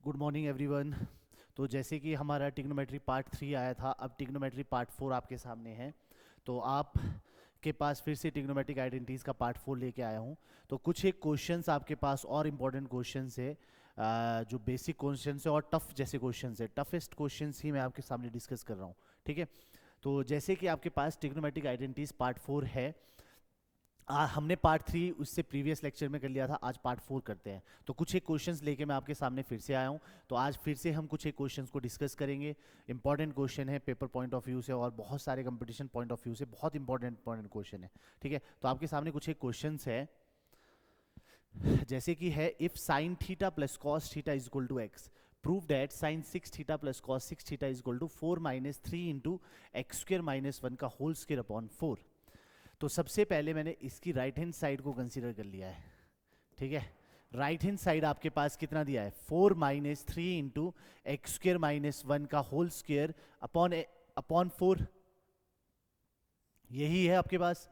Good morning everyone. तो जैसे कि हमारा ट्रिग्नोमेट्री पार्ट 3 आया था, अब ट्रिग्नोमेट्री पार्ट 4 आपके सामने है। तो आप के पास फिर से ट्रिग्नोमेट्रिक आइडेंटिटीज़ का पार्ट 4 लेके आया हूँ। तो कुछ एक क्वेश्चंस आपके पास और इम्पोर्टेंट क्वेश्चंस है, जो बेसिक क्वेश्चंस है और टफ जैसे क्वेश्चंस है, टफेस्ट क्वेश्चंस ही मैं आपके सामने डिस्कस कर रहा हूँ। ठीक है। तो जैसे कि आपके पास ट्रिग्नोमेट्रिक आइडेंटिटीज़ पार्ट 4 है, हमने पार्ट 3 उससे प्रीवियस लेक्चर में कर लिया था, आज पार्ट 4 करते हैं। तो कुछ एक क्वेश्चंस लेके मैं आपके सामने फिर से आया हूँ। तो आज फिर से हम कुछ एक क्वेश्चंस को डिस्कस करेंगे। इंपॉर्टेंट क्वेश्चन है पेपर पॉइंट ऑफ व्यू से और बहुत सारे कंपटीशन पॉइंट ऑफ व्यू से बहुत इंपॉर्टेंट क्वेश्चन है। ठीक है। तो आपके सामने कुछ एक क्वेश्चंस है, जैसे कि है if sine theta plus cos theta is equal to X, prove that sine 6 theta plus cos 6 theta is equal to 4 minus 3 into X square minus 1 का होल स्क्र अपॉन 4। तो सबसे पहले मैंने इसकी राइट हैंड साइड को consider कर लिया है। ठीक है। राइट हैंड साइड आपके पास कितना दिया है, 4 minus 3 into X square minus 1 का होल स्क्र अपॉन 4, यही है आपके पास।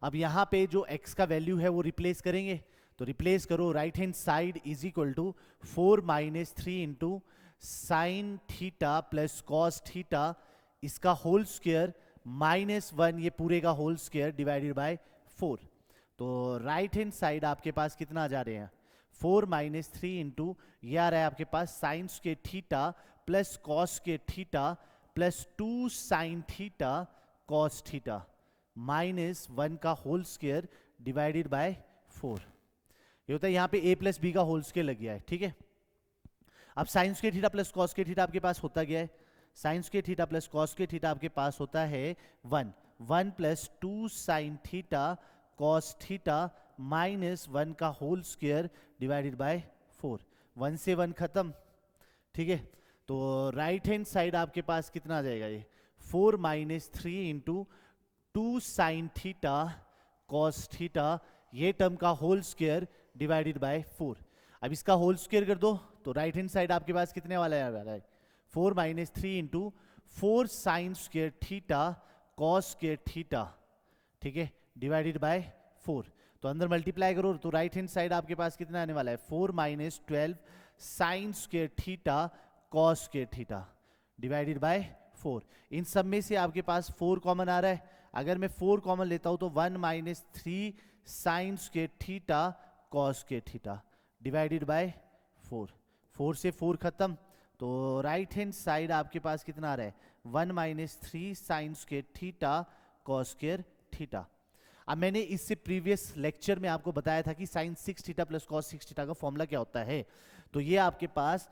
अब यहां पे जो x का वैल्यू है वो रिप्लेस करेंगे, तो रिप्लेस करो, right hand side is equal to 4 minus 3 into sine theta plus cos theta इसका होल स्क्र माइनस 1 ये पूरे का होल स्क्र डिवाइडेड बाय 4। तो राइट हैंड साइड आपके पास कितना आ जा रहे हैं, 4 माइनस 3 इंटू ये आ रहा है आपके पास साइन के थीटा प्लस कॉस के theta plus 2 sine theta cos theta minus 1 का होल स्क्र डिवाइडेड बाय 4। ये होता है यहाँ पे a प्लस बी का होल स्क्र लग गया है। ठीक है। अब साइन के थीटा प्लस कॉस के थीटा आपके पास होता गया है, साइन के थीटा प्लस कॉस के थीटा आपके पास होता है 1 plus 2 sine theta cos theta minus 1 का होल स्क्र डिवाइडेड बाय 4। 1 से 1 खत्म। ठीक है। तो राइट हैंड साइड आपके पास कितना आ जाएगा, ये 4 minus 3 into 2 sine theta cos theta ये टर्म का होल स्क्र डिवाइडेड बाय 4। अब इसका होल स्क्र कर दो तो राइट हैंड साइड आपके पास कितने वाला है, 4 minus 3 into 4 sign square theta cos square theta, ठीक है, डिवाइडेड बाय 4। तो अंदर मल्टीप्लाई करो तो राइट हैंड साइड आपके पास कितना आने वाला है, 4 minus 12 sign square theta cos square theta divided by 4। इन सब में से आपके पास 4 कॉमन आ रहा है, अगर मैं 4 कॉमन लेता हूं तो 1 minus 3 sine square theta cos square theta divided by 4। 4 से 4 खत्म। तो राइट हैंड साइड आपके पास कितना आ रहा है, 1 minus 3 sine square theta cos square theta. अब मैंने इससे प्रीवियस लेक्चर में आपको बताया था कि sine 6 theta plus cos 6 theta का फॉर्मूला क्या होता है। तो ये आपके पास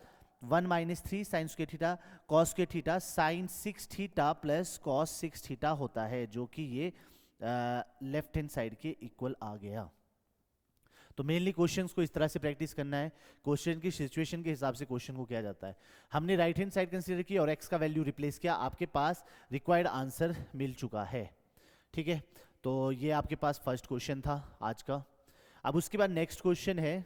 1 minus 3 sine square theta cos square theta sine 6 theta plus cos 6 theta होता है, जो कि ये लेफ्ट हैंड साइड के इक्वल आ गया। तो मेनली क्वेश्चंस को इस तरह से प्रैक्टिस करना है, क्वेश्चन की सिचुएशन के हिसाब से क्वेश्चन को किया जाता है। हमने राइट हैंड साइड कंसीडर की और x का वैल्यू रिप्लेस किया, आपके पास रिक्वायर्ड आंसर मिल चुका है। ठीक है। तो ये आपके पास फर्स्ट क्वेश्चन था आज का। अब उसके बाद नेक्स्ट क्वेश्चन है,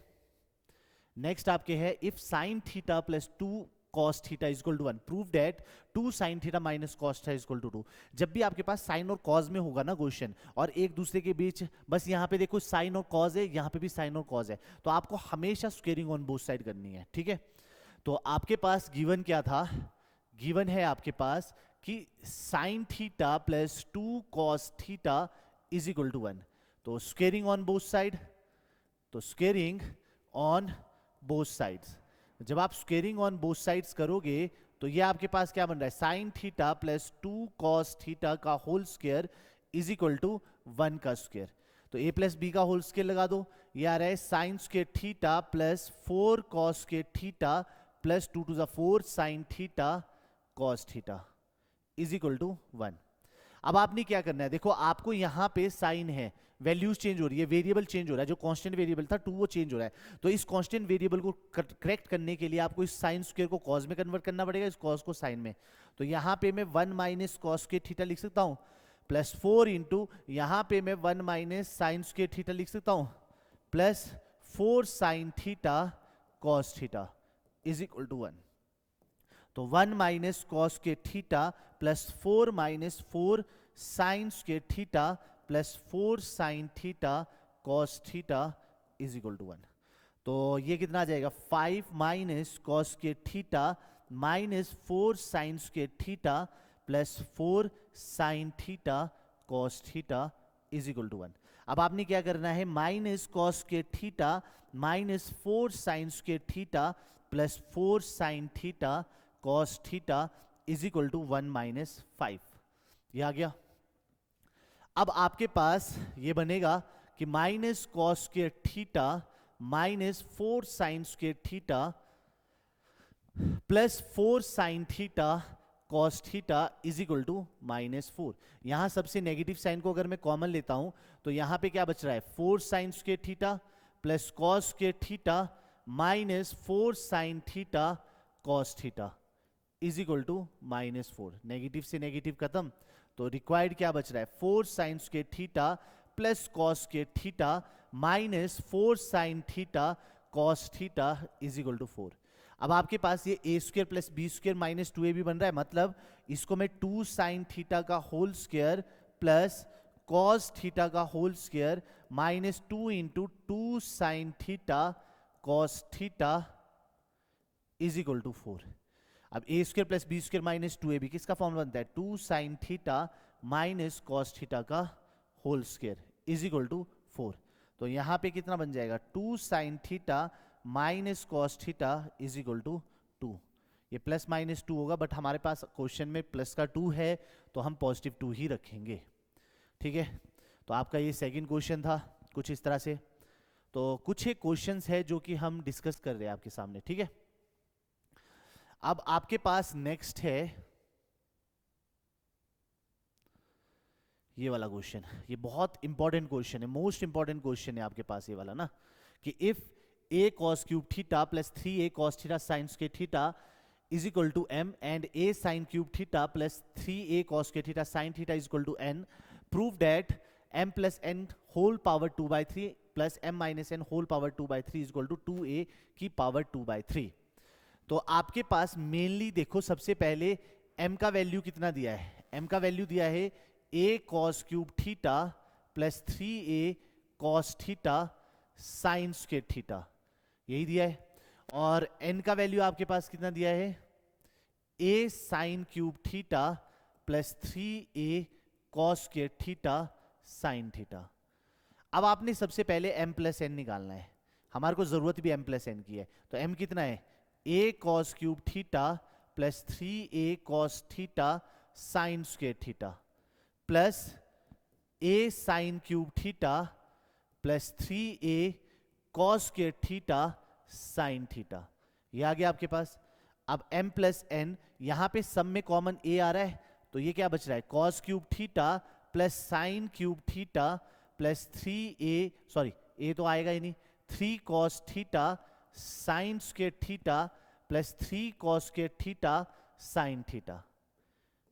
नेक्स्ट आपके है if sine theta plus 2 cos theta is equal to 1, prove that 2 sin theta minus cos theta is equal to 2। जब भी आपके पास साइन और कॉज में होगा ना क्वेश्चन और एक दूसरे के बीच, बस यहाँ पे देखो साइन और कॉज है, यहाँ पे भी साइन और कॉज है, तो आपको हमेशा स्क्वेयरिंग ऑन बोथ साइड करनी है। ठीक है। तो आपके पास गिवन क्या था, गिवन है आपके पास कि sine theta plus 2 cos theta is equal to 1। तो स्क्वेयरिंग ऑन बोथ साइड, तो स्क्वेयरिंग ऑन बोथ साइड्स, जब आप स्क्वेयरिंग ऑन बोथ साइड्स करोगे तो ये आपके पास क्या बन रहा है, sine theta plus 2 cos theta का whole square is equal to 1 का स्क्वायर। तो a प्लस बी का होल स्क्वायर लगा दो, ये आ रहा है sine square theta plus 4 cos square theta plus 2 to the 4 sine theta cos theta is equal to 1। अब आपने क्या करना है, देखो आपको यहां पे साइन है, वैल्यूज चेंज हो रही है, वेरिएबल चेंज हो रहा है, जो कांस्टेंट वेरिएबल था 2 वो चेंज हो रहा है। तो इस कांस्टेंट वेरिएबल को करेक्ट करने के लिए आपको इस साइन स्क्वायर को कॉस में कन्वर्ट करना पड़ेगा, इस कॉस को साइन में। तो यहां पे मैं 1 माइनस कॉस के थीटा लिख सकता हूं प्लस 4 इंटू यहां पे मैं 1 माइनस साइन स्क्वायर थीटा लिख सकता हूं plus 4 sine theta cos theta is equal to 1। तो 1 माइनस कॉस के थीटा प्लस 4 माइनस 4 साइन के theta plus 4 sine theta cos theta is equal to 1। तो ये कितना आ जाएगा 5 माइनस कॉस के थीटा माइनस 4 साइंस के theta plus 4 sine theta cos theta is equal to 1। अब आपने क्या करना है, माइनस कॉस के थीटा माइनस 4 साइंस के theta plus 4 sine theta cos theta is equal to 1 minus 5। ये आ गया। अब आपके पास ये बनेगा कि माइनस कॉस के थीटा माइनस 4 साइंस के theta plus 4 sine theta cos theta is equal to -4। यहां सबसे नेगेटिव साइन को अगर मैं कॉमन लेता हूं तो यहां पे क्या बच रहा है 4 साइंस के थीटा प्लस कॉस के theta minus 4 sine theta cos theta is equal to -4। Negative से नेगेटिव खत्म, तो रिक्वायर्ड क्या बच रहा है 4 साइंस के थीटा प्लस कॉस के theta minus 4 sine theta cos theta is equal to 4। अब आपके पास ये A square plus B square minus 2ab बन रहा है, मतलब इसको मैं 2 साइन थीटा का whole square plus cos theta का whole square minus 2 into 2 sine theta cos theta is equal to 4। अब A square plus B square minus 2ab किसका फॉर्मूला बनता है 2 sine theta minus cos theta का whole square is equal to 4। तो यहां पे कितना बन जाएगा 2 sine theta minus cos theta is equal to 2। ये प्लस माइनस 2 होगा, बट हमारे पास क्वेश्चन में प्लस का 2 है तो हम पॉजिटिव 2 ही रखेंगे। ठीक है, तो आपका ये सेकंड क्वेश्चन था कुछ इस तरह से। तो कुछ एक क्वेश्चंस है जो कि हम डिस्कस कर रहे हैं आपके सामने। ठीक है, अब आपके पास नेक्स्ट है ये वाला क्वेश्चन। ये बहुत इंपॉर्टेंट क्वेश्चन है, मोस्ट इंपॉर्टेंट क्वेश्चन है आपके पास ये वाला ना, कि if a cos cube theta plus 3a cos theta sin square theta is equal to m and a sin cube theta plus 3a cos square theta sin theta is equal to n, prove that m plus n whole power 2 by 3 plus m minus n whole power 2 by 3 is equal to 2a की power 2 by 3। तो आपके पास mainly देखो, सबसे पहले m का value कितना दिया है, m का वैल्यू दिया है a cos cube theta plus 3a cos theta sin square theta, यही दिया है। और n का वैल्यू आपके पास कितना दिया है a sin cube theta plus 3a cos square theta sin theta. अब आपने सबसे पहले m प्लस n निकालना है, हमारे को जरूरत भी m प्लस n की है। तो m कितना है a cos cube theta plus 3a cos theta sin square theta plus a sin cube theta plus 3a cos square theta sin theta. ये आ गया आपके पास। अब m प्लस n, यहां पे सब में कॉमन a आ रहा है, तो ये क्या बच रहा है cos cube theta plus sin cube theta plus 3a, sorry a तो आएगा ही नहीं, 3 cos theta sin square theta plus 3 cos square theta sin theta.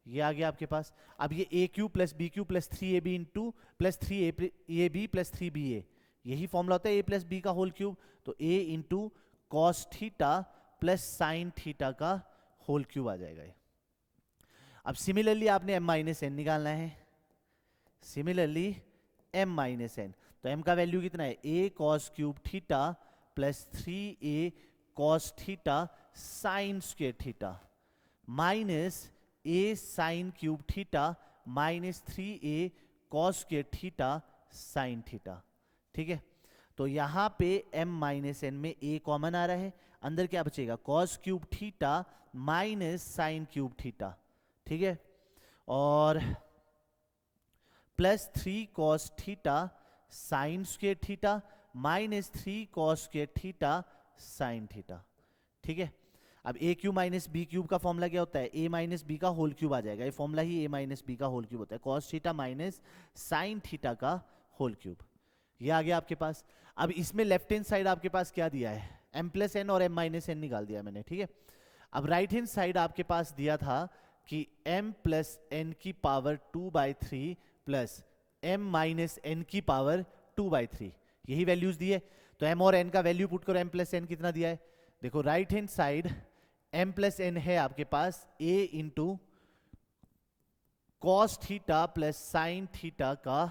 ये आ गया आपके पास। अब ये a cube plus B cube plus 3ab into plus 3ab plus 3ba, यही फॉर्मूला होता है a प्लस बी का होल क्यूब। तो a into cos theta plus sine theta का होल क्यूब आ जाएगा। अब सिमिलरली आपने m माइनस एन निकालना है, सिमिलरली m माइनस एन, तो m का वैल्यू कितना है a cos cube theta plus 3a cos theta sine square theta minus a sign cube theta minus 3a cos square theta sine theta. ठीक है, तो यहां पे m माइनस एन में a कॉमन आ रहा है, अंदर क्या बचेगा cos cube theta minus sign cube theta. ठीक है, और plus 3 cos theta sine square theta minus 3 cos square theta sine theta. ठीक है, अब a cube minus B cube का फॉर्मूला क्या होता है a माइनस बी का होल क्यूब आ जाएगा, ये फॉर्मूला ही a माइनस बी का होल क्यूब होता है, cos theta minus sine theta का होल क्यूब। ये आ गया आपके पास। अब इसमें लेफ्ट हैंड साइड आपके पास क्या दिया है m प्लस एन और m माइनस एन निकाल दिया मैंने। ठीक है, अब राइट हैंड साइड आपके पास दिया था कि m प्लस एन की power 2 by 3 plus m minus N की पावर 2 बाई 3, यही वैल्यूज दिए। तो m और n का वैल्यू पुट करो, m प्लस एन कितना दिया है देखो, right hand side m plus N है आपके पास a into cos theta plus sine theta का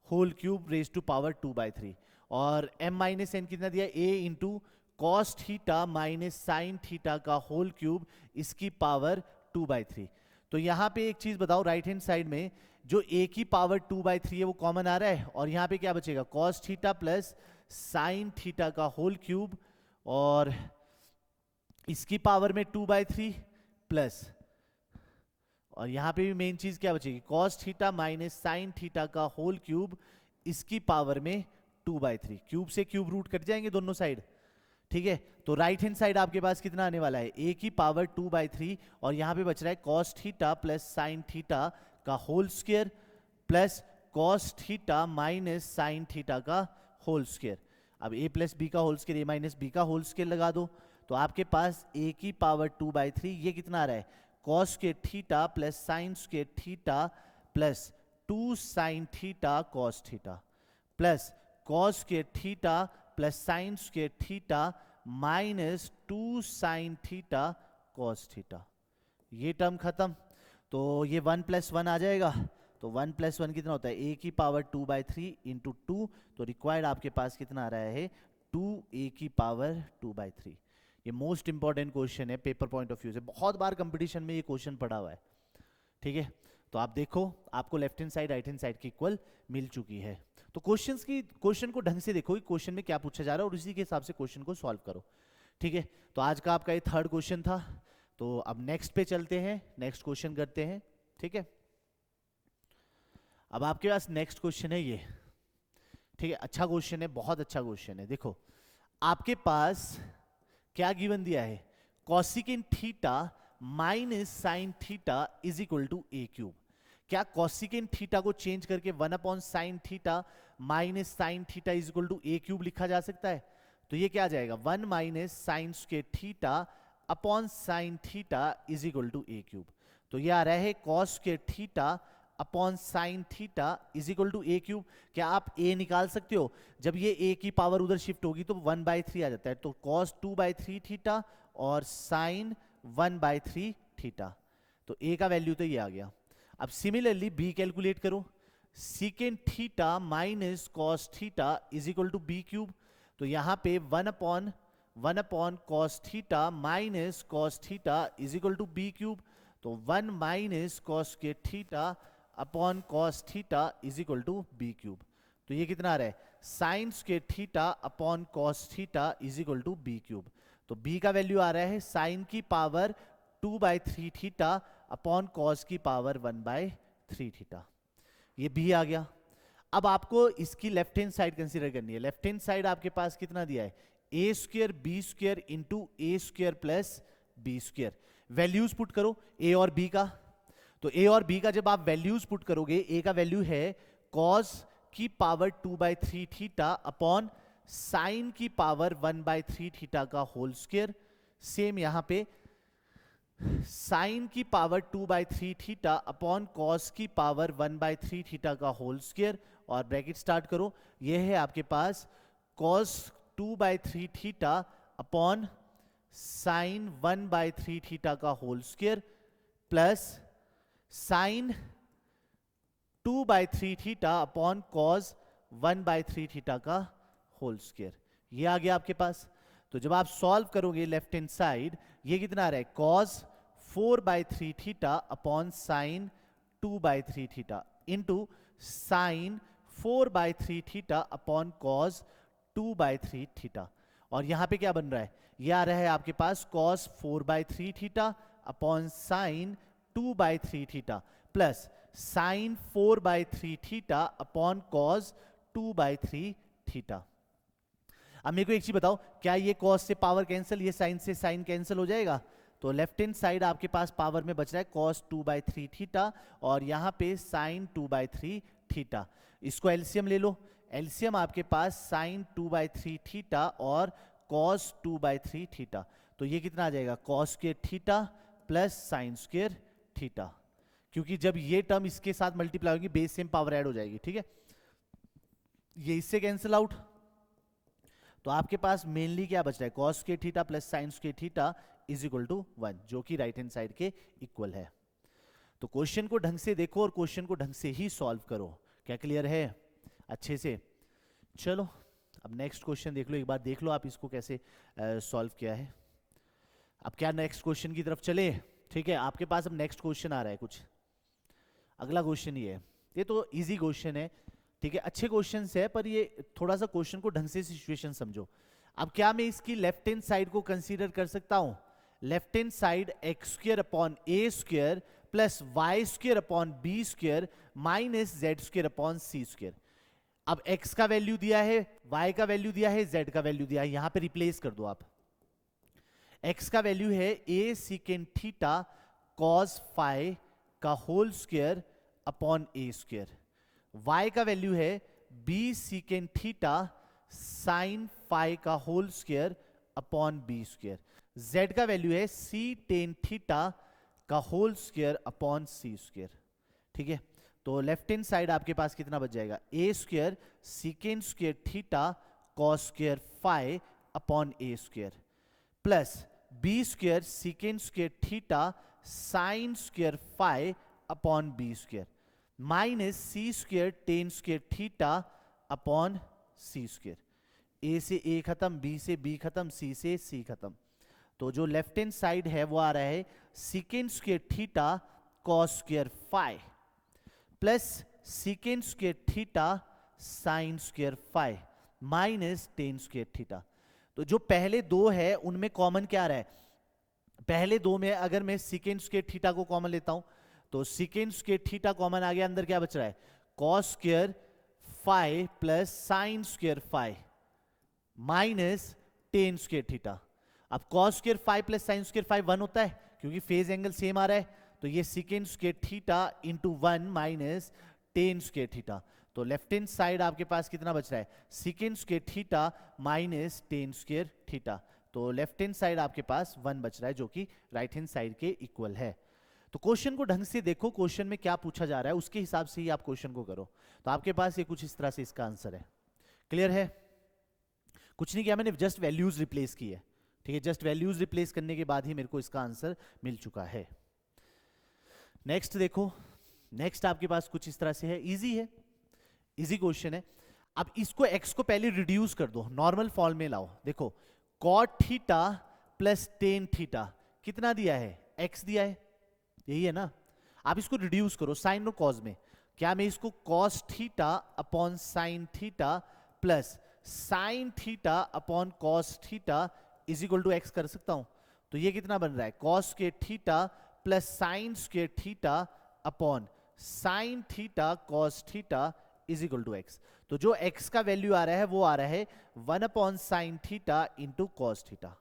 whole cube raise to power 2 by 3, और m माइनस एन कितना दिया, a into cos theta minus sine theta का होल क्यूब इसकी power 2/3। तो यहाँ पे एक चीज बताओ, राइट हैंड साइड में जो a की पावर 2/3 है वो कॉमन आ रहा है, और यहाँ पे क्या बचेगा, cos theta plus sine theta का होल क्यूब, और इसकी पावर में 2/3 प्लस, और यहाँ पे भी मेन चीज क्या बचेगी, cos theta minus sine theta का होल क्यूब इसकी पावर में 2/3। क्यूब से क्यूब रूट कट जाएंगे दोनों साइड, ठीक है। तो राइट हैंड साइड आपके पास कितना आने वाला है, a की पावर 2/3, और यहाँ पे बच रहा है cos theta plus sine theta का whole square plus cos theta minus sine theta का होल स्क्वायर। अब a प्लस बी का whole square a minus B का होल स्क्वायर लगा दो, तो आपके पास a की पावर 2/3, ये कितना आ रहा है, कॉस के थीटा प्लस साइन के theta plus 2 sine theta cos theta plus cos के थीटा प्लस साइन के theta minus 2 sine theta cos theta. ये टर्म खत्म, तो ये 1 + 1 आ जाएगा। तो 1 + 1 कितना होता है, a की पावर 2/3 इंटू 2, तो रिक्वायर्ड आपके पास कितना आ रहा है, 2a की पावर 2/3। ये मोस्ट इंपॉर्टेंट क्वेश्चन है पेपर पॉइंट ऑफ व्यू से, बहुत बार कंपटीशन में ये क्वेश्चन पड़ा हुआ है, ठीक है। तो आप देखो, आपको left hand side right hand side की इक्वल मिल चुकी है। तो क्वेश्चन को ढंग से देखो कि क्वेश्चन में क्या पूछा जा रहा है, और उसी के हिसाब से क्वेश्चन को सॉल्व करो, ठीक है। तो आज का आपका ये 3rd क्वेश्चन था। तो अब नेक्स्ट पे चलते हैं, नेक्स्ट क्वेश्चन करते हैं, ठीक है। अब आपके पास नेक्स्ट क्वेश्चन है ये, ठीक है। अच्छा क्वेश्चन है, बहुत अच्छा क्वेश्चन है। देखो आपके पास क्या गिवन दिया है, cosecant theta minus sine theta is equal to a cube. क्या कॉसिकेंट थीटा को चेंज करके 1/sin theta minus sine theta is equal to a cube लिखा जा सकता है? तो ये क्या आ जाएगा, 1 minus sine square theta upon sine theta is equal to a cube. तो ये आ रहा है cos square theta upon sine theta is equal to a cube. क्या आप a निकाल सकते हो? जब ये a की पावर उधर शिफ्ट होगी तो 1/3 आ जाता है, तो cos 2/3 थीटा और साइन 1/3 थीटा। तो a का वैल्यू तो ये आ गया। अब सिमिलरली b कैलकुलेट करो, secant theta minus cos theta is equal to b cube. तो यहां पे 1/1 cos theta minus cos theta is equal to b cube. तो 1 माइनस कॉस के theta upon cos theta is equal to b cube. तो ये कितना आ रहा है, साइन के theta upon cos theta is equal to b cube. तो b का वैल्यू आ रहा है साइन की पावर 2/3 थीटा अपॉन कॉस की पावर 1/3 थीटा। ये b आ गया। अब आपको इसकी लेफ्ट हैंड साइड कंसीडर करनी है। लेफ्ट हैंड साइड आपके पास कितना दिया है, a square b square into a square plus b square. Values put करो a और b का। तो a और b का जब आप वैल्यूज पुट करोगे, a का वैल्यू है cos की पावर 2/3 थीटा अपॉन साइन की पावर 1/3 थीटा का होल स्क्वायर। सेम यहां पे साइन की पावर 2/3 थीटा अपॉन कॉस की पावर 1/3 थीटा का होल स्क्वायर, और ब्रैकेट स्टार्ट करो। यह है आपके पास cos 2/3 theta upon sine 1/3 theta का whole square plus sine 2/3 theta upon cos 1/3 theta का होल स्क्वायर। ये आ गया आपके पास। तो जब आप सॉल्व करोगे लेफ्ट हैंड साइड, ये कितना आ रहा है, cos 4/3 theta upon sign 2/3 theta into sine 4/3 theta upon cos 2/3 theta. और यहां पे क्या बन रहा है, ये आ रहा है आपके पास cos 4/3 theta upon sign 2/3 theta plus sign 4/3 theta upon cos 2/3 theta. अब मेरे को एक चीज बताओ, क्या ये cos से पावर कैंसिल, ये साइन से साइन कैंसिल हो जाएगा? तो लेफ्ट हैंड साइड आपके पास पावर में बच रहा है cos 2/3 थीटा और यहां पे साइन 2/3 थीटा। इसको एलसीएम ले लो। एलसीएम आपके पास साइन 2/3 थीटा और cos 2/3 थीटा। तो ये कितना आ जाएगा, cos के theta plus sine square theta. क्योंकि जब ये टर्म इसके साथ मल्टीप्लाई होगी, बेस सेम पावर ऐड हो जाएगी, ठीक है। ये इससे कैंसिल आउट, तो आपके पास मेनली क्या बच रहा है, cos के थीटा प्लस साइन के थीटा इज इक्वल टू 1, जो कि राइट हैंड साइड के इक्वल है। तो क्वेश्चन को ढंग से देखो और क्वेश्चन को ढंग से ही सॉल्व करो। क्या क्लियर है अच्छे से? चलो अब नेक्स्ट क्वेश्चन देख लो, एक बार देख लो आप इसको कैसे सॉल्व किया है। अब क्या नेक्स्ट क्वेश्चन की तरफ चले? ठीक है, आपके पास अब नेक्स्ट क्वेश्चन आ रहा है कुछ। अगला क्वेश्चन ये है, ये तो इजी क्वेश्चन है, ठीक है, अच्छे क्वेश्चन है, पर ये थोड़ा सा क्वेश्चन को ढंग से सिचुएशन समझो। अब क्या मैं इसकी लेफ्ट हैंड साइड को कंसीडर कर सकता हूं? Left hand side X square upon A square plus Y square upon B square minus Z square upon C square. अब x का वैल्यू दिया है, y का वैल्यू दिया है, z का वैल्यू दिया है, यहां पे रिप्लेस कर दो आप। x का वैल्यू है a secant theta cos phi का whole square upon a square. y का वैल्यू है b secant theta sine phi का whole square upon b square. z का वैल्यू है c टेन थीटा का whole square upon c square. ठीक है, तो लेफ्ट हैंड साइड आपके पास कितना बच जाएगा? A square secant square theta cos square phi upon a square plus b square secant square theta sine square phi upon b square minus c square tan square theta upon c square. A से a खत्म, B से B खत्म, सी से सी खत्म। तो जो left hand side है वो आ रहा है secant square theta cos square phi plus secant square theta sine square phi minus tan square theta. तो जो पहले दो है उनमें कॉमन क्या आ रहा है? पहले दो में अगर मैं सीकेंट स्क्वायर थीटा को कॉमन लेता हूं तो सीकेंट स्क्वायर थीटा कॉमन आ गया, अंदर क्या बच रहा है? Cos square phi plus sine square phi minus tan square theta. अब cos square phi plus sine square phi 1 होता है क्योंकि फेज एंगल सेम आ रहा है, तो ये secant square theta into 1 minus tan square theta. तो लेफ्ट हैंड साइड आपके पास कितना बच रहा है? Secant square theta minus tan square theta. तो लेफ्ट हैंड साइड आपके पास 1 बच रहा है जो कि राइट हैंड साइड के इक्वल है। तो क्वेश्चन को ढंग से देखो, क्वेश्चन में क्या पूछा जा रहा है उसके हिसाब से ही आप क्वेश्चन को करो। तो आपके पास ये कुछ इस तरह से इसका आंसर है। क्लियर है? कुछ नहीं किया मैंने, जस्ट वैल्यूज रिप्लेस की है। ठीक है, जस्ट वैल्यूज रिप्लेस करने के बाद ही मेरे को इसका आंसर मिल चुका है। नेक्स्ट देखो, नेक्स्ट आपके पास कुछ इस तरह से है, इजी है, इजी क्वेश्चन है। अब इसको x को पहले रिड्यूस कर दो, नॉर्मल फॉर्म में लाओ। देखो cot theta plus tan theta कितना दिया है? x दिया है, यही है ना। आप इसको रिड्यूस करो साइन और कॉस में। क्या मैं इसको cos theta upon sine theta plus sine theta upon cos theta is equal to X कर सकता हूं? तो ये कितना बन रहा है? कॉस के theta plus sine square theta upon sine theta cos theta is equal to X. तो जो एक्स का वैल्यू आ रहा है वो आ रहा है 1 upon sine theta into cos theta.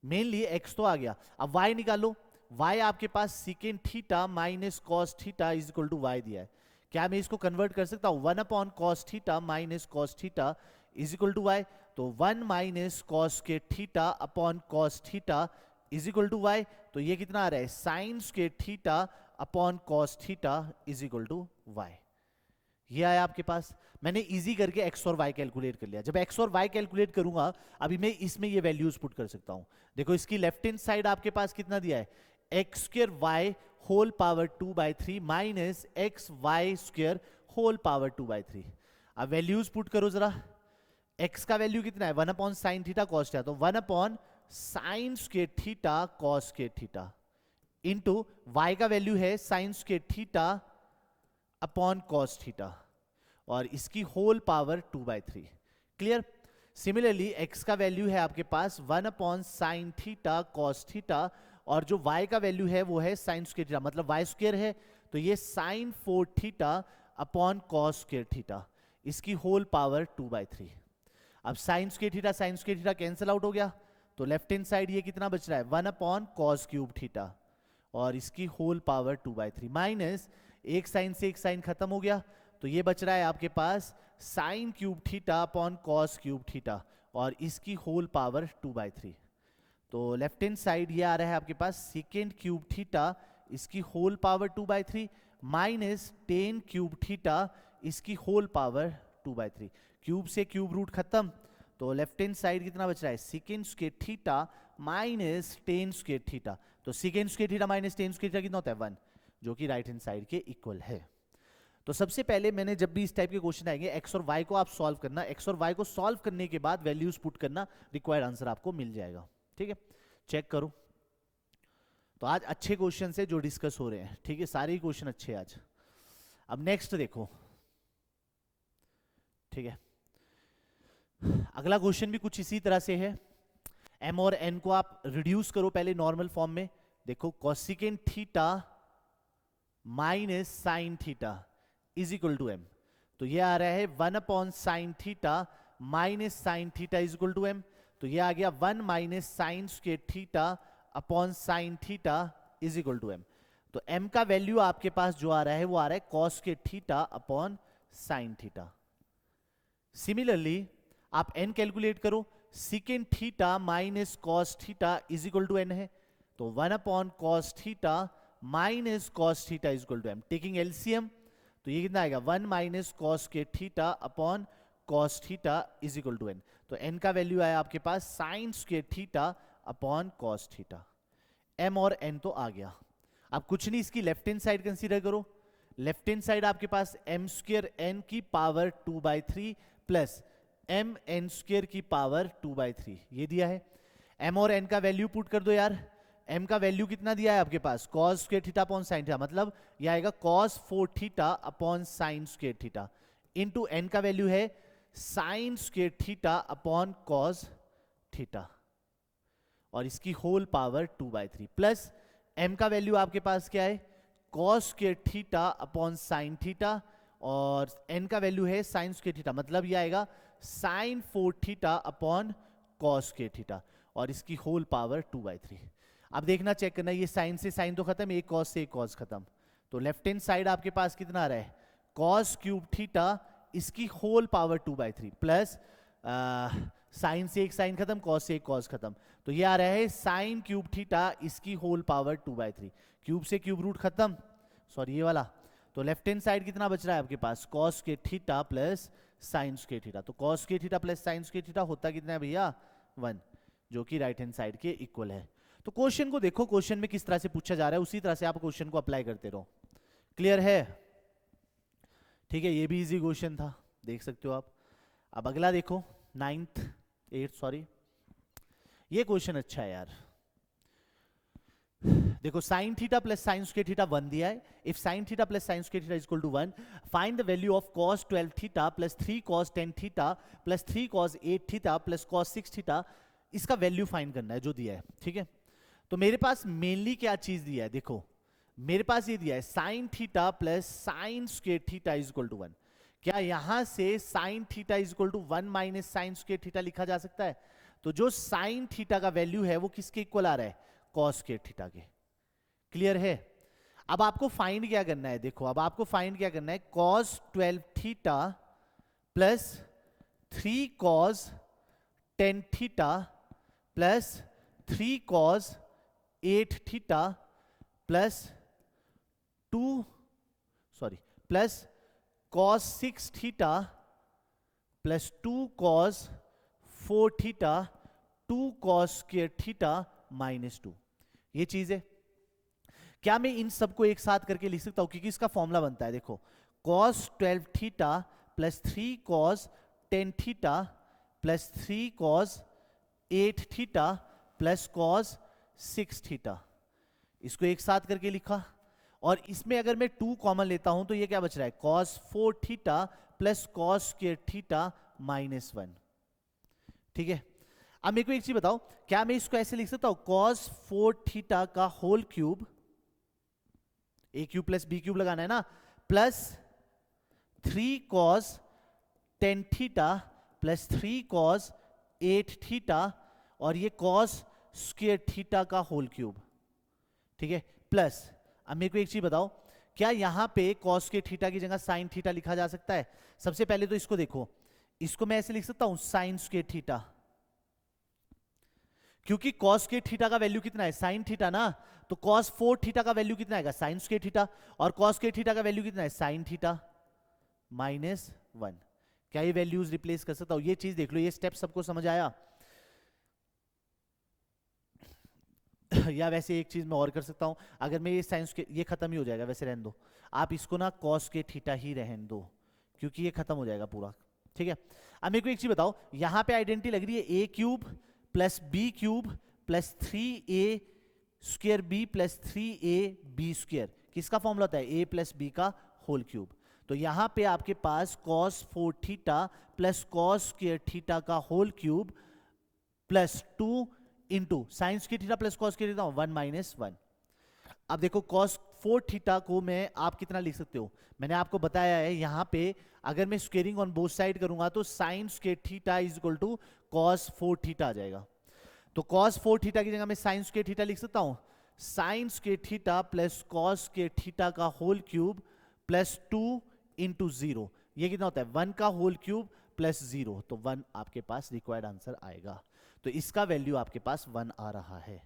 Mainly x तो आ गया, अब वाई निकालो। वाई आपके पास secant theta minus cos theta is equal to y दिया है। क्या मैं इसको कन्वर्ट कर सकता हूं? 1 upon cos theta minus cos theta is equal to Y. तो 1 माइनस कॉस के theta upon cos theta is equal to Y. तो ये कितना आ रहा है? Sine square theta upon cos theta is equal to Y. ये आया आपके पास। मैंने इजी करके x और y कैलकुलेट कर लिया। जब x और y कैलकुलेट करूंगा अभी मैं इसमें ये वैल्यूज पुट कर सकता हूं। देखो इसकी लेफ्ट हैंड साइड आपके पास कितना दिया है? X square Y whole power 2/3 minus X Y square whole power 2/3। अब वैल्यूज पुट करो जरा। x का वैल्यू कितना है? 1 upon sine theta cos theta, तो 1 upon sine square theta cos square theta into y का वैल्यू है sine square theta upon cos theta और इसकी whole power 2/3। Clear? Similarly x का वैल्यू है आपके पास 1 upon sine theta cos theta और जो y का वैल्यू है वो है साइन स्क्वायर थीटा, मतलब y स्क्वायर है, तो ये sine 4 theta upon cos square theta, इसकी होल पावर 2/3। अब sign square theta cancel out हो गया, तो लेफ्ट हैंड साइड ये कितना बच रहा है? 1 अपॉन कॉस क्यूब थीटा और इसकी होल पावर 2/3 माइनस एक साइन से एक साइन खत्म हो गया, तो ये बच रहा है आपके पास sine cube theta upon cos cube theta और इसकी होल पावर 2/3। तो लेफ्ट हैंड साइड ये आ रहा है आपके पास सेकेंड क्यूब थीटा, इसकी whole power 2/3 minus tan cube theta, इसकी होल पावर 2/3। क्यूब से क्यूब रूट खत्म, तो लेफ्ट हैंड साइड कितना बच रहा है? Secant square theta minus tan square theta. तो secant square theta minus tan square theta कितना होता है? 1, जो कि राइट हैंड साइड के इक्वल है। तो सबसे पहले मैंने जब भी इस टाइप के क्वेश्चन आएंगे एक्स और वाई को आप सॉल्व करना, एक्स और वाई को सॉल्व करने के बाद वैल्यूज पुट करना, रिक्वायर्ड आंसर आपको मिल जाएगा। ठीक है, चेक करो। तो आज अच्छे क्वेश्चन है जो डिस्कस हो रहे हैं, ठीक है, सारे ही क्वेश्चन अच्छे हैं आज। अब नेक्स्ट देखो, ठीक है, अगला क्वेश्चन भी कुछ इसी तरह से है। m और n को आप रिड्यूस करो पहले नॉर्मल फॉर्म में। देखो cosecant theta minus sine theta is equal to m, तो ये आ रहा है 1 upon sine theta minus sine theta is equal to m, तो ये आ गया 1 minus sine square theta upon sine theta is equal to m। तो m का वैल्यू आपके पास जो आ रहा है वो आ रहा है cos square theta upon sine theta. Similarly आप n कैलकुलेट करो, secant theta minus cos theta is equal to n है, तो 1 upon cos theta minus cos theta is equal to m। Taking LCM तो ये कितना आएगा 1 माइनस कॉस के theta upon cos theta is equal to n। तो n का value आया आपके पास sine square theta upon cos theta. m और n तो आ गया। अब कुछ नहीं, इसकी लेफ्ट हैंड साइड कंसीडर करो। लेफ्ट हैंड साइड आपके पास m स्क्वायर n की power 2/3 plus m n square की पावर 2/3 ये दिया है। m और n का वैल्यू पुट कर दो यार। m का वैल्यू कितना दिया है आपके पास, cos square theta upon sine theta, मतलब ये आएगा cos 4 theta upon sine square theta, into n का वैल्यू है sine square theta upon cos theta, और इसकी होल पावर 2/3 प्लस m का वैल्यू आपके पास क्या है cos square theta upon sine theta, और n का वैल्यू है साइन स्क्वायर थीटा, मतलब ये आएगा sine 4 theta upon cos square theta, और इसकी होल पावर 2/3। अब देखना, चेक करना, ये साइन से साइन तो खत्म, एक cos से एक cos खत्म, तो लेफ्ट हैंड साइड आपके पास कितना आ रहा है cos क्यूब थीटा इसकी होल पावर 2/3 प्लस साइन से एक साइन खत्म, cos से एक cos खत्म, तो ये आ रहा है साइन क्यूब थीटा इसकी होल पावर 2/3। क्यूब से क्यूब रूट खत्म, सॉरी ये वाला, तो लेफ्ट हैंड साइड कितना बच रहा है आपके पास cos के theta plus sine square theta, तो cos के theta plus sine square theta होता कितना है भैया 1, जो कि राइट हैंड साइड के इक्वल है। तो क्वेश्चन को देखो, क्वेश्चन में किस तरह से पूछा जा रहा है उसी तरह से आप क्वेश्चन को अप्लाई करते रहो। क्लियर है? ठीक है, ये भी इजी क्वेश्चन था, देख सकते हो आप। अब अगला देखो 8th सॉरी, ये क्वेश्चन अच्छा है यार। देखो sine theta plus sine square theta 1 दिया है। If sine theta plus sine square theta is equal to 1, find the value of cos 12 theta plus 3 cos 10 theta plus 3 cos 8 theta plus cos 6 theta, इसका value find करना है जो दिया है। ठीक है, तो मेरे पास मेनली क्या चीज दिया है, देखो मेरे पास ये दिया है sine theta plus sine square theta is equal to 1। क्या यहां से sine theta is equal to 1 minus sine square theta लिखा जा सकता है? तो जो साइन थीटा का वैल्यू है वो किसके इक्वल आ रहा है, cos स्क्वायर थीटा के। क्लियर है? अब आपको फाइंड क्या करना है, देखो अब आपको फाइंड क्या करना है, cos 12 theta plus 3 cos 10 theta plus 3 cos 8 theta plus plus cos 6 theta plus 2 cos 4 theta 2 cos square theta minus 2, ये चीज है। क्या मैं इन सबको एक साथ करके लिख सकता हूं, क्योंकि इसका फॉर्मूला बनता है, देखो cos 12 theta plus 3 cos 10 theta plus 3 cos 8 theta plus cos 6 theta, इसको एक साथ करके लिखा। और इसमें अगर मैं 2 कॉमन लेता हूं तो ये क्या बच रहा है, cos 4 theta plus cos square theta minus 1। ठीक है, अब मेरे को एक चीज बताओ, क्या मैं इसको ऐसे लिख सकता हूं, cos 4 थीटा का होल क्यूब, ए क्यूब प्लस बी क्यूब लगाना है ना, plus 3 cos 10 theta plus 3 cos 8 theta, और ये cos स्क्वायर थीटा का होल क्यूब। ठीक है, प्लस अब मेरे को एक चीज बताओ, क्या यहां पे cos के थीटा की जगह साइन थीटा लिखा जा सकता है? सबसे पहले तो इसको देखो, इसको मैं ऐसे लिख सकता हूं साइन स्क्वायर थीटा, क्योंकि cos के थीटा का वैल्यू कितना है, साइन थीटा ना, तो cos 4 थीटा का वैल्यू कितना आएगा, साइन स्क्वायर थीटा, और cos के थीटा का वैल्यू कितना है, साइन थीटा माइनस 1। क्या ये वैल्यूज रिप्लेस कर सकता हूं? ये चीज देख लो, ये स्टेप सबको समझ आया? या वैसे एक चीज मैं और कर सकता हूं, अगर मैं ये साइंस के, ये खत्म ही हो जाएगा, वैसे रहने दो आप इसको ना, कॉस के थीटा ही रहने दो क्योंकि ये खत्म हो जाएगा पूरा, ठीक है। अब मेरे को एक चीज बताओ, यहां पे आइडेंटिटी लग रही है a cube plus B cube plus 3a square b plus 3a b square, किसका फॉर्मूला होता है, ए प्लस बी का होल क्यूब। तो यहां पे आपके पास cos 4 theta plus cos square theta का whole cube plus 2 into sine square theta plus cos square theta 1 minus 1। अब देखो cos 4 थीटा को मैं आप कितना लिख सकते हो, मैंने आपको बताया है यहां पे अगर मैं स्क्वेयरिंग ऑन बोथ साइड करूंगा तो sine square theta is equal to cos 4 theta आ जाएगा। तो cos 4 थीटा की जगह मैं साइन स्क्वायर थीटा लिख सकता हूं, sign square theta plus cos square theta का होल क्यूब प्लस 2 इंटू 0, ये कितना होता है 1 का होल क्यूब प्लस 0, तो 1 आपके पास रिक्वायर्ड आंसर आएगा। तो इसका वैल्यू आपके पास 1 आ रहा है।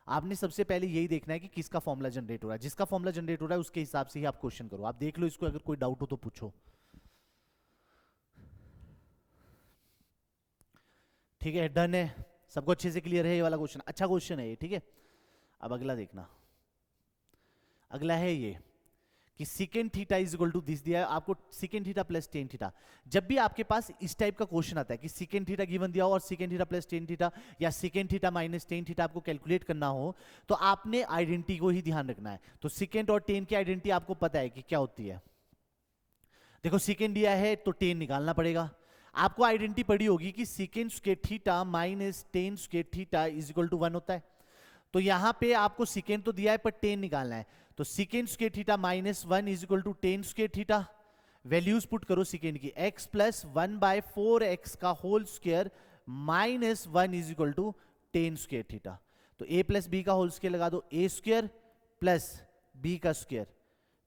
आपने सबसे पहले यही देखना है कि किसका फॉर्मूला जनरेट हो रहा है, जिसका फॉर्मूला जनरेट हो रहा है उसके हिसाब से ही आप क्वेश्चन करो। आप देख लो इसको, अगर कोई डाउट हो तो पूछो, ठीक है। डन है, सबको अच्छे से क्लियर है ये वाला क्वेश्चन, अच्छा क्वेश्चन है ये, ठीक है। अब अगला देखना, अगला है ये कि secant theta is equal to this दिया है आपको, secant theta plus tan theta. जब भी आपके पास इस टाइप का क्वेश्चन आता है कि सीकेंड थीटा गिवन दिया हो और secant theta plus tan theta या secant theta minus tan theta आपको कैलकुलेट करना हो, तो आपने आइडेंटिटी को ही ध्यान रखना है। तो सीकेंड और टेन की आइडेंटिटी आपको पता है कि क्या होती है। देखो सीकेंड दिया है तो टेन निकालना पड़ेगा। आपको आइडेंटिटी पड़ी होगी कि secant square theta minus tan square theta is equal to 1 होता है। तो यहां पे आपको सीकेंड तो दिया है पर टेन निकालना है, तो secant square theta minus 1 is equal to tan square theta. Values put करो सीकेंड की, x प्लस 1/4x का whole square minus 1 is equal to tan square theta. तो a प्लस बी का होल स्क्वायर लगा दो, a स्क्वायर प्लस b का square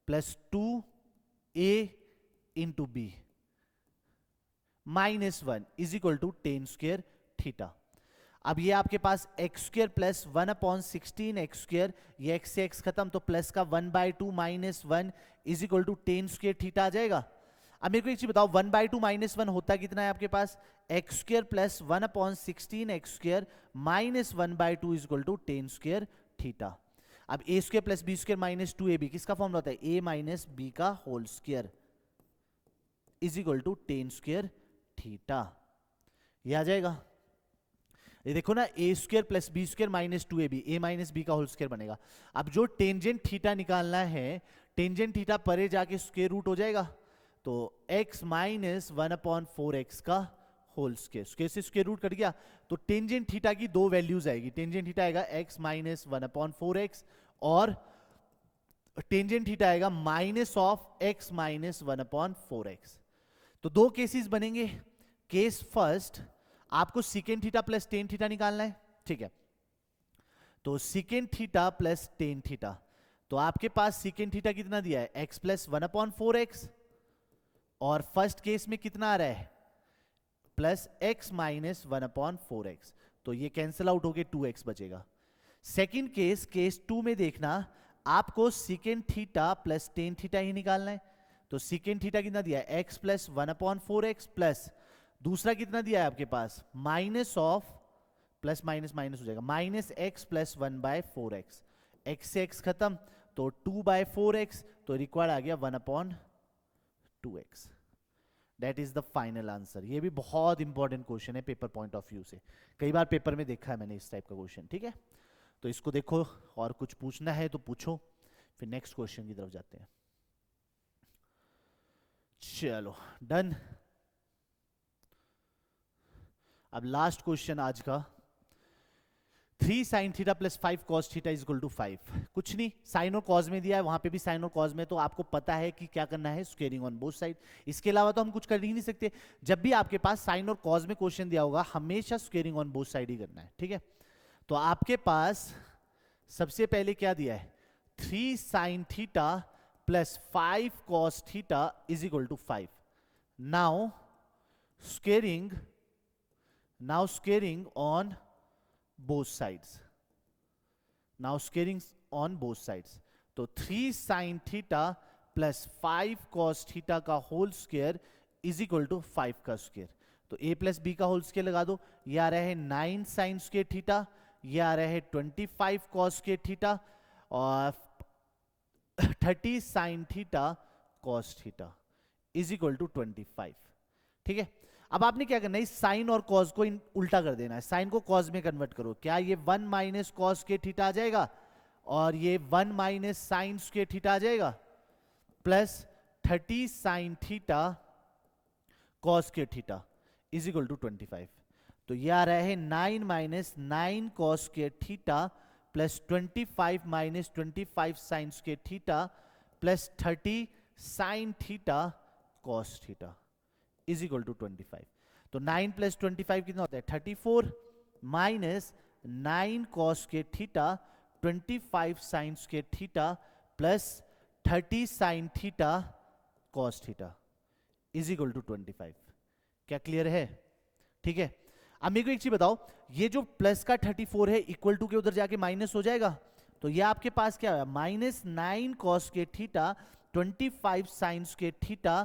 plus 2a into b minus 1 is equal to tan square theta. अब ये आपके पास x square plus 1/16 x square, ये x से x खत्म, तो प्लस का 1/2 minus 1 is equal to tan square theta आ जाएगा। अब मेरे को एक चीज बताओ, 1/2 माइनस 1 होता कितना है आपके पास, x square plus 1/16 x square minus 1/2 is equal to tan square theta. अब a square plus b square minus 2ab, किसका फॉर्मूला होता है, a माइनस बी का whole square is equal to tan square theta. ये आ जाएगा। ये देखो ना, a square plus b square minus 2ab, a minus B का होल स्क्वायर बनेगा। अब जो टेंजेंट थीटा निकालना है, टेंजेंट थीटा परे जाके स्क्वायर रूट हो जाएगा, तो x माइनस 1/4x का होल स्क्वायर, स्क्वायर से स्क्वायर रूट कट गया, तो टेंजेंट थीटा की दो वैल्यूज आएगी। टेंजेंट थीटा आएगा x माइनस 1/4x और टेंजेंट थीटा आएगा minus of x minus 1/4x। तो दो केसेस बनेंगे। केस फर्स्ट, आपको secant theta plus tan theta निकालना है, ठीक है। तो सीकेंड थीटा प्लस टेन थीटा, तो आपके पास सीकेंड थीटा कितना दिया है, x प्लस 1/4x, और फर्स्ट केस में कितना आ रहा है, प्लस x माइनस 1/4x, तो ये कैंसिल आउट होके 2x बचेगा। सेकेंड केस, केस 2 में देखना, आपको secant theta plus tan theta ही निकालना है। तो सीकेंड थीटा कितना दिया है, x प्लस 1/4x प्लस दूसरा कितना दिया है आपके पास, minus of, plus minus minus हो जाएगा, minus x plus 1/4x, x से x खत्म, तो 2/4x, तो रिक्वायर्ड आ गया 1/2x। That is the final answer. ये भी बहुत इंपॉर्टेंट क्वेश्चन है पेपर पॉइंट ऑफ व्यू से, कई बार पेपर में देखा है मैंने इस टाइप का क्वेश्चन, ठीक है। तो इसको देखो, और कुछ पूछना है तो पूछो, फिर नेक्स्ट क्वेश्चन की तरफ जाते हैं। चलो डन। अब लास्ट क्वेश्चन आज का, 3 sin theta plus 5 cos theta is equal to 5। कुछ नहीं, साइन और कॉस में दिया है, वहां पे भी साइन और कॉस में, तो आपको पता है कि क्या करना है, स्क्वेयरिंग ऑन बोथ साइड। इसके अलावा तो हम कुछ कर ही नहीं सकते। जब भी आपके पास साइन और कॉस में क्वेश्चन दिया होगा, हमेशा स्क्वेयरिंग ऑन बोथ साइड ही करना है, ठीक है। तो आपके पास सबसे पहले क्या दिया है, 3 sin theta plus 5 cos theta is equal to 5। Now squaring on both sides. Now squaring on both sides. तो 3 sin theta plus 5 cos theta का whole square is equal to 5 का स्क्वायर। तो a प्लस बी का whole square लगा दो, ये आ रहा है 9 sin स्क्वायर थीटा, ये आ रहा है 25 cos के थीटा और 30 sin थीटा cos theta is equal to 25। ठीक है, अब आपने क्या करना है, साइन और कॉस को उल्टा कर देना है, साइन को कॉस में कन्वर्ट करो। क्या ये 1 माइनस कॉस के थीटा आ जाएगा और ये 1 माइनस साइन के थीटा आ जाएगा, प्लस 30 साइन थीटा कॉस के थीटा इज इक्वल टू 25। तो ये आ रहा है 9 माइनस 9 कॉस के थीटा प्लस 25 माइनस 25 साइन के theta plus 30 sin theta cos theta is equal to 25। तो 9 प्लस 25 कितना होता है 34 माइनस 9 कॉस के थीटा 25 साइंस के theta plus 30 sin theta cos theta is equal to 25। क्या क्लियर है? ठीक है, अब मेरे को एक चीज बताओ, ये जो प्लस का 34 है इक्वल टू के उधर जाके माइनस हो जाएगा, तो ये आपके पास क्या है माइनस 9 कॉस के थीटा 25 साइंस के theta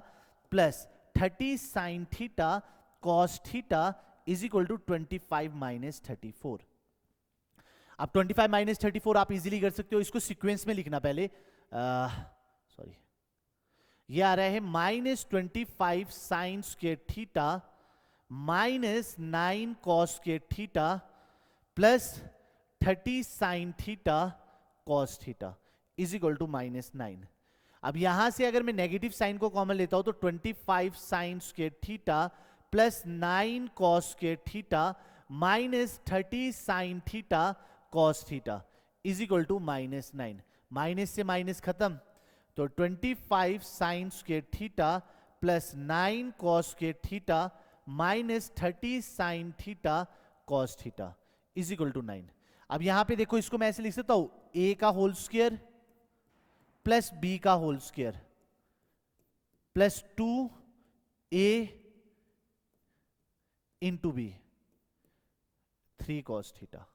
plus 30 sin theta cos theta is equal to 25 minus 34। अब 25 माइनस 34 आप इजीली कर सकते हो, इसको सीक्वेंस में लिखना पहले, सॉरी, ये आ रहा है माइनस 25 साइंस के थीटा माइनस 9 कॉस के theta plus 30 sin theta cos theta is equal to minus 9। अब यहां से अगर मैं नेगेटिव साइन को कॉमन लेता हूं तो 25 साइंस के थीटा प्लस 9 कॉस के theta minus 30 sin theta cos theta is equal to minus 9। Minus से माइनस खत्म, तो 25 साइंस के थीटा प्लस 9 कॉस के theta minus 30 sin theta cos theta is equal to 9। अब यहां पे देखो, इसको मैं ऐसे लिख सकता हूं a का होल स्क्वायर प्लस बी का whole square plus 2a into b 3 cos theta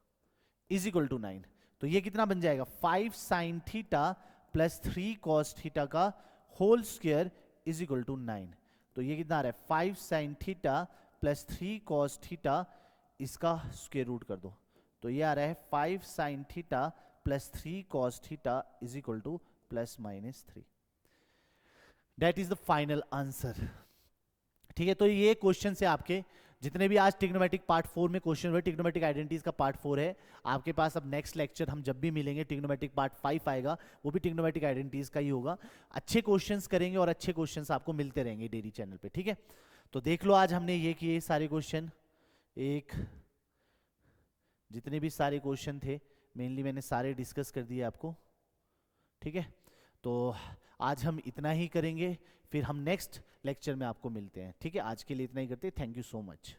is equal to 9। तो ये कितना बन जाएगा 5 sine theta plus 3 cos theta का whole square is equal to 9। तो ये कितना आ रहा है 5 sine theta plus 3 cos theta, इसका स्क्वायर रूट कर दो, तो ये आ रहा है 5 sine theta plus 3 cos theta is equal two plus minus 3। That is the final answer. ठीक है, तो ये क्वेश्चन से आपके जितने भी आज ट्रिग्नोमेट्रिक पार्ट 4 में क्वेश्चन हुए, ट्रिग्नोमेट्रिक आइडेंटिटीज का पार्ट 4 है आपके पास। अब नेक्स्ट लेक्चर हम जब भी मिलेंगे ट्रिग्नोमेट्रिक पार्ट 5 आएगा, वो भी ट्रिग्नोमेट्रिक आइडेंटिटीज का ही होगा। अच्छे क्वेश्चंस करेंगे और अच्छे क्वेश्चंस आपको मिलते रहेंगे डेली चैनल पे। ठीक है, तो देख लो आज हमने ये किए सारे क्वेश्चन, एक जितने भी सारे क्वेश्चन थे मेनली मैंने सारे डिस्कस कर दिए आपको। ठीक है, तो आज हम इतना ही करेंगे, फिर हम नेक्स्ट लेक्चर में आपको मिलते हैं। ठीक है, आज के लिए इतना ही करते हैं। Thank you so much.